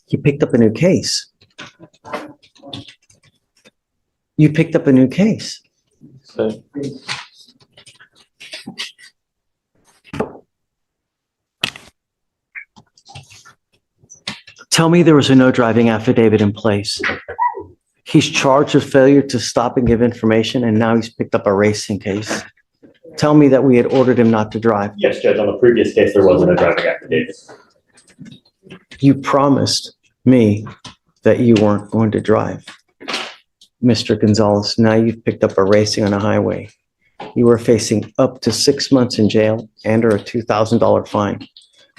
You picked up a new case. You picked up a new case. So, Tell me there was a no driving affidavit in place. He's charged with failure to stop and give information, and now he's picked up a racing case. Tell me that we had ordered him not to drive. Yes, Judge, on the previous case, there wasn't a driving affidavit. You promised me that you weren't going to drive. Mr. Gonzalez, now you've picked up a racing on a highway. You are facing up to 6 months in jail and or a $2,000 fine.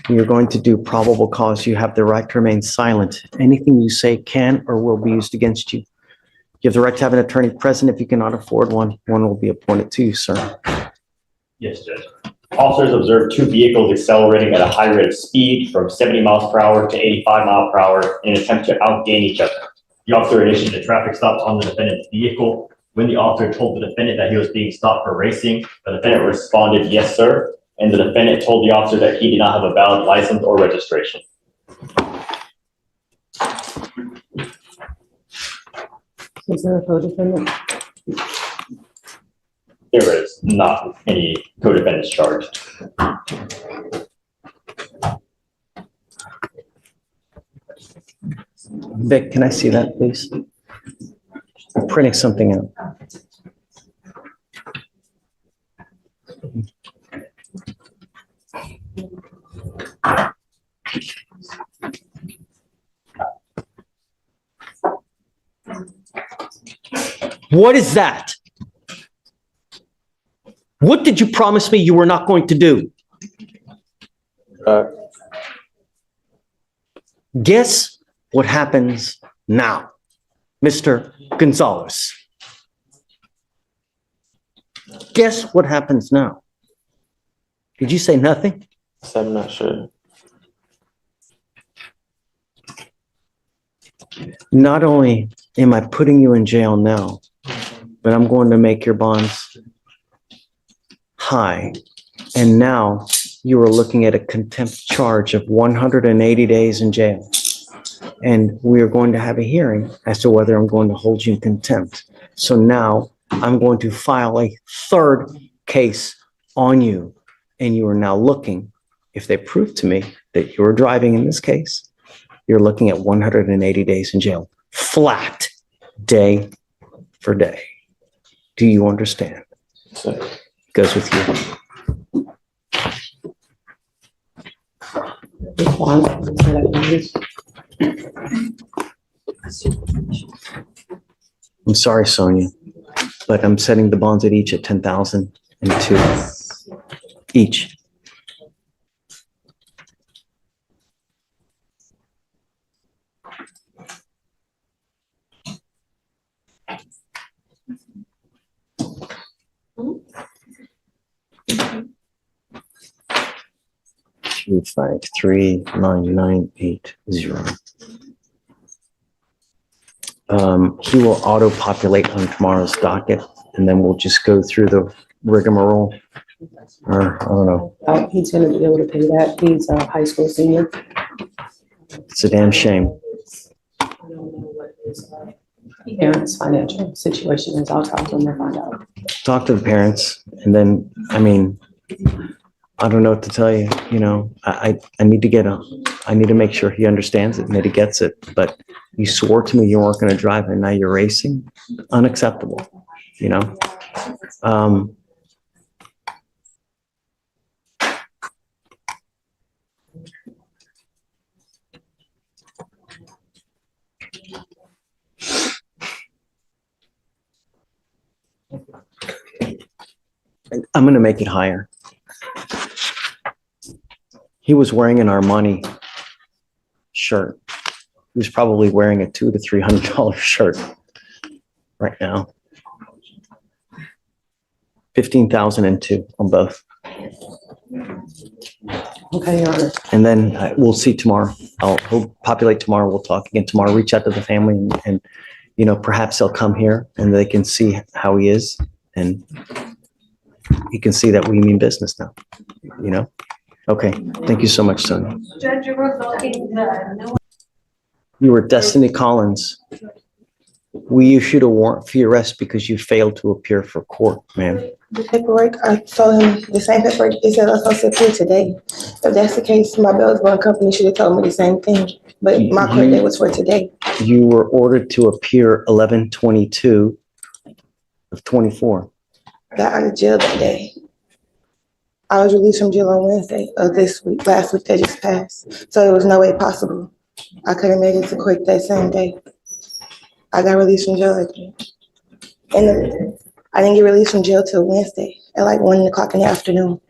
You're going to do probable cause. You have the right to remain silent. Anything you say can or will be used against you. You have the right to have an attorney present. If you cannot afford one, one will be appointed to you, sir. Yes, Judge. Officers observed two vehicles accelerating at a high rate of speed from 70 miles per hour to 85 miles per hour in an attempt to outgain each other. The officer initiated a traffic stop on the defendant's vehicle. When the officer told the defendant that he was being stopped for racing, the defendant responded, "Yes, sir." And the defendant told the officer that he did not have a valid license or registration. Is there a co-defendant? There is not any co-defendants charged. Vic, can I see that, please? I'm printing something out. What is that? What did you promise me you were not going to do? Guess what happens now, Mr. Gonzalez? Guess what happens now? Did you say nothing? so I'm not sure. Not only am I putting you in jail now, but I'm going to make your bonds high. And now you are looking at a contempt charge of 180 days in jail. And we are going to have a hearing as to whether I'm going to hold you in contempt. So now I'm going to file a third case on you. And you are now looking, if they prove to me that you're driving in this case, you're looking at 180 days in jail, flat, day for day. Do you understand? So, Goes with you. I'm sorry, Sonia, but I'm setting the bonds at each at 10,000 and 2 each. Two, 5, 3, 9, 9, 8, 0. He will auto-populate on tomorrow's docket, and then we'll just go through the rigmarole. Or, I don't know, He's gonna be able to pay that. He's a high school senior. it's a damn shame. I don't know what his parents' financial situation is. I'll talk to him and find out. Talk to the parents, and then, I mean, I don't know what to tell you, you know, I need to I need to make sure he understands it and that he gets it, but you swore to me you weren't gonna drive and now you're racing, unacceptable, you know? I'm gonna make it higher. He was wearing an Armani shirt. He was probably wearing a $200 to $300 shirt right now. 15,002 on both. Okay, Your Honor. And then we'll see tomorrow. He'll populate tomorrow. We'll talk again tomorrow. Reach out to the family and you know, perhaps they'll come here and they can see how he is and he can see that we mean business now, you know? Okay, thank you so much, Sonia. Judge, you're revoking the You were Destiny Collins. We issued a warrant for your arrest because you failed to appear for court, ma'am. The paperwork, I told him the same paperwork, he said I was supposed to appear today. If that's the case, my bail's bond company should have told me the same thing, but my court date was for today. You were ordered to appear 11/22 of 24. Got out of jail that day. I was released from jail on Wednesday of this week, last week that just passed. So there was no way possible. I could have made it to court that same day. I got released from jail again. And I didn't get released from jail till Wednesday at like 1 o'clock in the afternoon.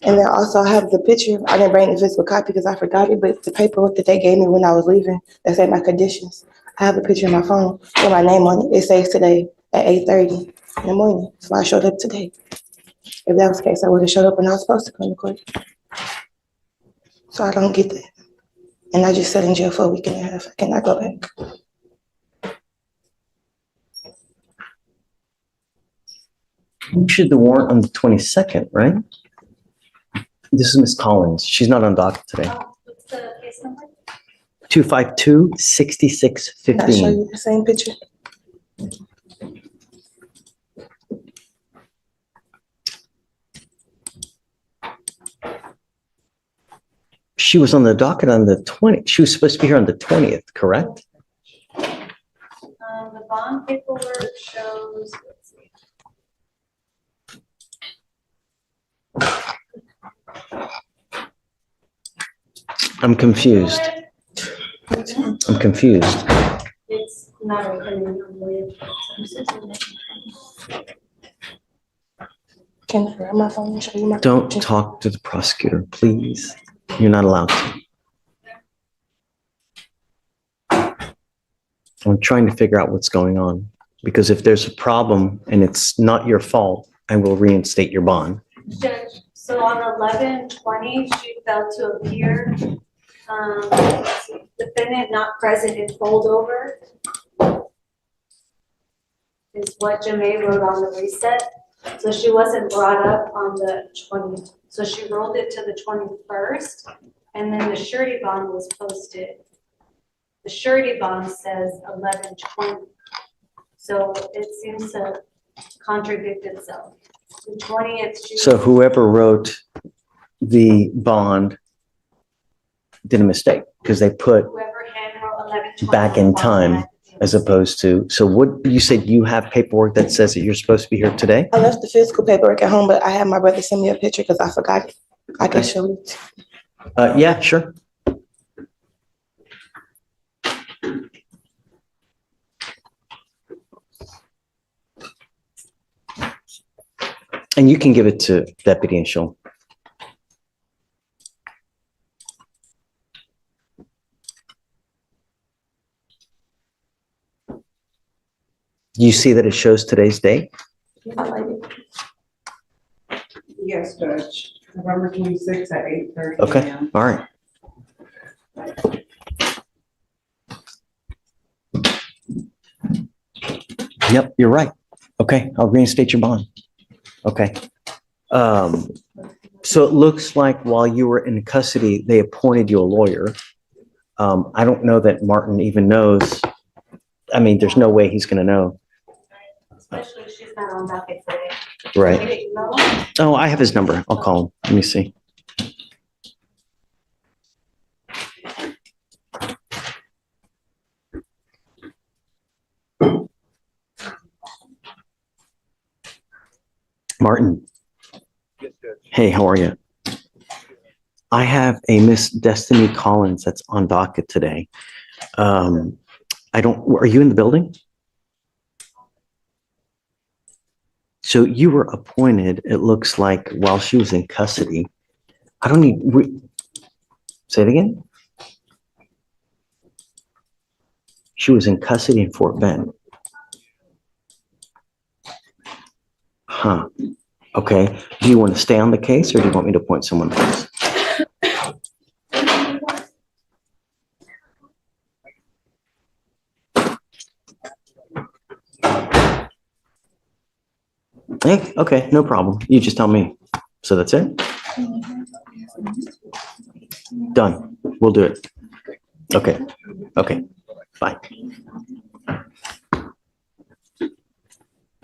And then also I have the picture. I didn't bring the physical copy because I forgot it, but the paperwork that they gave me when I was leaving, that said my conditions. I have a picture in my phone with my name on it. It says today at 8:30 in the morning. So I showed up today. If that was the case, I would have showed up when I was supposed to come to court. So I don't get that. And I just sat in jail for a week and a half. I cannot go back. You issued the warrant on the 22nd, right? This is Miss Collins. She's not on docket today. What's the case number? 252-6615. Can I show you the same picture? She was on the docket on the 20th. She was supposed to be here on the 20th, correct? The bond paperwork shows, let's see. I'm confused. I'm confused. It's not opening. Can I grab my phone and show you my Don't picture? talk to the prosecutor, please. You're not allowed to. I'm trying to figure out what's going on, because if there's a problem and it's not your fault, I will reinstate your bond. Judge, so on 11/20, she failed to appear. Defendant not present in holdover is what Jamae wrote on the reset. So she wasn't brought up on the 20th. So she rolled it to the 21st, and then the surety bond was posted. The surety bond says 11/20. So it seems to contradict itself. The 20th. So whoever wrote the bond did a mistake, because they put Whoever hand wrote 11/20. back in time as opposed to, so what, you said you have paperwork that says that you're supposed to be here today? I left the physical paperwork at home, but I had my brother send me a picture because I forgot it. I can show you. Yeah, sure. And you can give it to Deputy and she'll. You see that it shows today's date? Yes, Judge. November 26th at 8:30 Okay, a.m. all right. Yep, you're right. Okay, I'll reinstate your bond. Okay. So it looks like while you were in custody, they appointed you a lawyer. I don't know that Martin even knows. I mean, there's no way he's gonna know. Especially if she's not on docket today. Right. I didn't know. Oh, I have his number. I'll call him. Let me see. Martin. Hey, how are you? I have a Miss Destiny Collins that's on docket today. Are you in the building? So you were appointed, it looks like, while she was in custody. I don't need, say it again? She was in custody in Fort Bend. Huh. Okay. Do you want to stay on the case or do you want me to appoint someone else? Hey, okay, no problem. You just tell me. So that's it? Done. We'll do it. Okay. Okay, fine.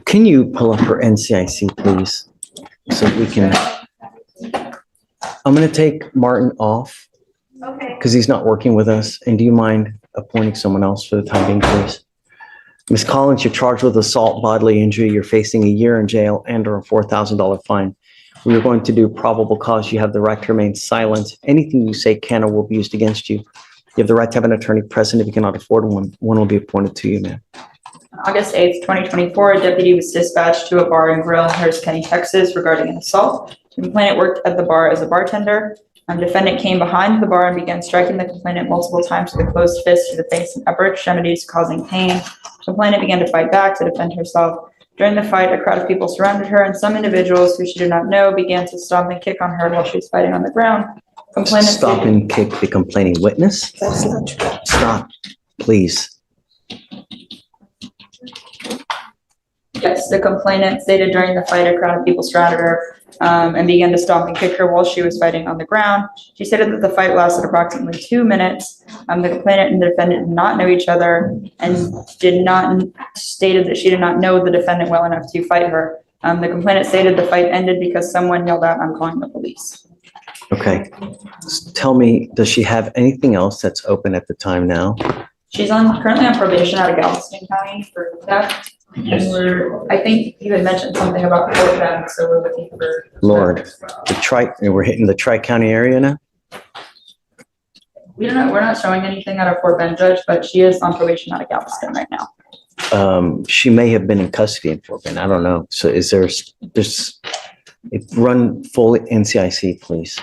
Can you pull up her NCIC, please? So we can, I'm going to take Martin off Okay. because he's not working with us. And do you mind appointing someone else for the time being, please? Ms. Collins, you're charged with assault, bodily injury. You're facing a year in jail and/or a $4,000 fine. We are going to do probable cause. You have the right to remain silent. Anything you say can or will be used against you. You have the right to have an attorney present. If you cannot afford one, one will be appointed to you, ma'am. August 8th, 2024, a deputy was dispatched to a bar and grill in Harris County, Texas regarding an assault. The complainant worked at the bar as a bartender. Defendant came behind the bar and began striking the complainant multiple times with a closed fist to the face and upper extremities, causing pain. Complainant began to fight back to defend herself. During the fight, a crowd of people surrounded her, and some individuals who she did not know began to stomp and kick on her while she was fighting on the ground. Complainant Stop stated- and kick the complaining witness. That's not true. Stop, please. Yes, the complainant stated during the fight, a crowd of people surrounded her and began to stomp and kick her while she was fighting on the ground. She stated that the fight lasted approximately 2 minutes. The complainant and the defendant did not know each other and stated that she did not know the defendant well enough to fight her. The complainant stated the fight ended because someone yelled out, "I'm calling the police." Okay. Tell me, does she have anything else that's open at the time now? She's currently on probation out of Galveston County for theft. Yes. And I think you had mentioned something about Fort Bend, so we're looking for. Lord. We're hitting the Tri-County area now? We're not showing anything out of Fort Bend, Judge, but she is on probation out of Galveston right now. She may have been in custody in Fort Bend. I don't know. So run full NCIC, please.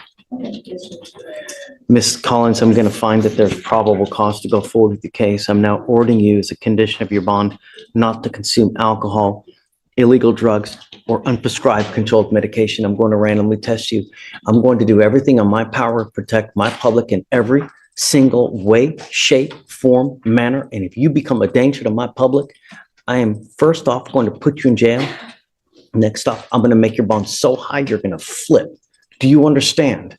Ms. Collins, I'm going to find that there's probable cause to go forward with the case. I'm now ordering you as a condition of your bond not to consume alcohol, illegal drugs, or unprescribed controlled medication. I'm going to randomly test you. I'm going to do everything in my power to protect my public in every single way, shape, form, manner. And if you become a danger to my public, I am first off going to put you in jail. Next off, I'm going to make your bond so high you're going to flip. Do you understand?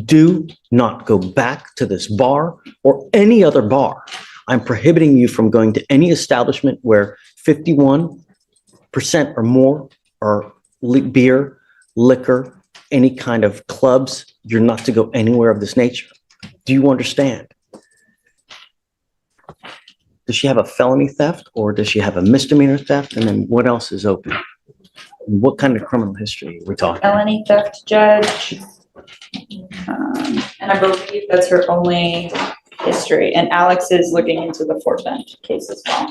Do not go back to this bar or any other bar. I'm prohibiting you from going to any establishment where 51% or more are beer, liquor, any kind of clubs. You're not to go anywhere of this nature. Do you understand? Does she have a felony theft or does she have a misdemeanor theft? And then what else is open? What kind of criminal history are we talking? Felony theft, Judge. And I believe that's her only history. And Alex is looking into the Fort Bend case as well.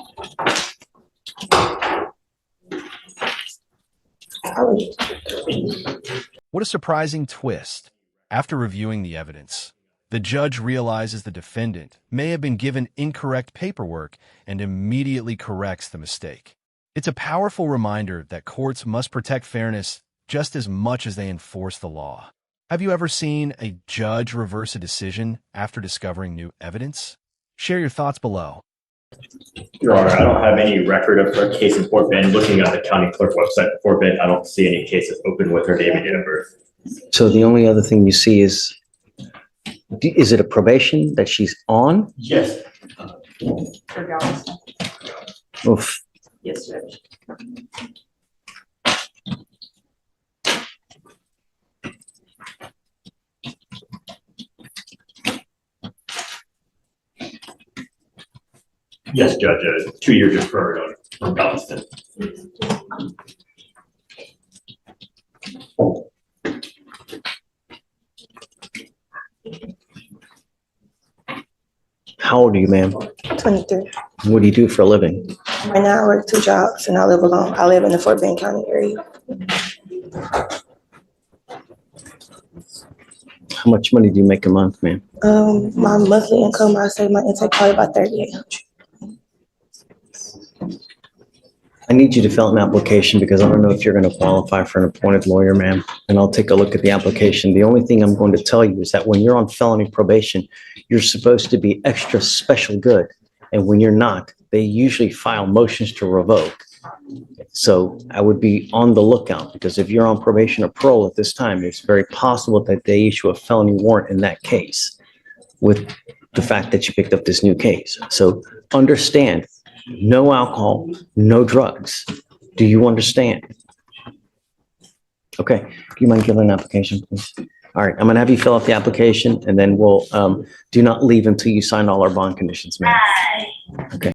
What a surprising twist. After reviewing the evidence, the judge realizes the defendant may have been given incorrect paperwork and immediately corrects the mistake. It's a powerful reminder that courts must protect fairness just as much as they enforce the law. Have you ever seen a judge reverse a decision after discovering new evidence? Share your thoughts below. Your Honor, I don't have any record of her case in Fort Bend. Looking at the county clerk website for Fort Bend, I don't see any cases open with her name and date of birth. So the only other thing you see is it a probation that she's on? Yes. For Galveston. Oof. Yes, Judge. Yes, Judge, 2 years deferred on Galveston. How old are you, ma'am? 23. What do you do for a living? Right now, I work 2 jobs and I live alone. I live in the Fort Bend County area. How much money do you make a month, ma'am? My monthly income, I say my intake probably about $3,800. I need you to fill out an application because I don't know if you're going to qualify for an appointed lawyer, ma'am. And I'll take a look at the application. The only thing I'm going to tell you is that when you're on felony probation, you're supposed to be extra special good. And when you're not, they usually file motions to revoke. So I would be on the lookout because if you're on probation or parole at this time, it's very possible that they issue a felony warrant in that case with the fact that you picked up this new case. So understand, no alcohol, no drugs. Do you understand? Okay, do you mind giving an application, please? All right, I'm gonna have you fill out the application and then we'll, do not leave until you sign all our bond conditions, ma'am. Okay.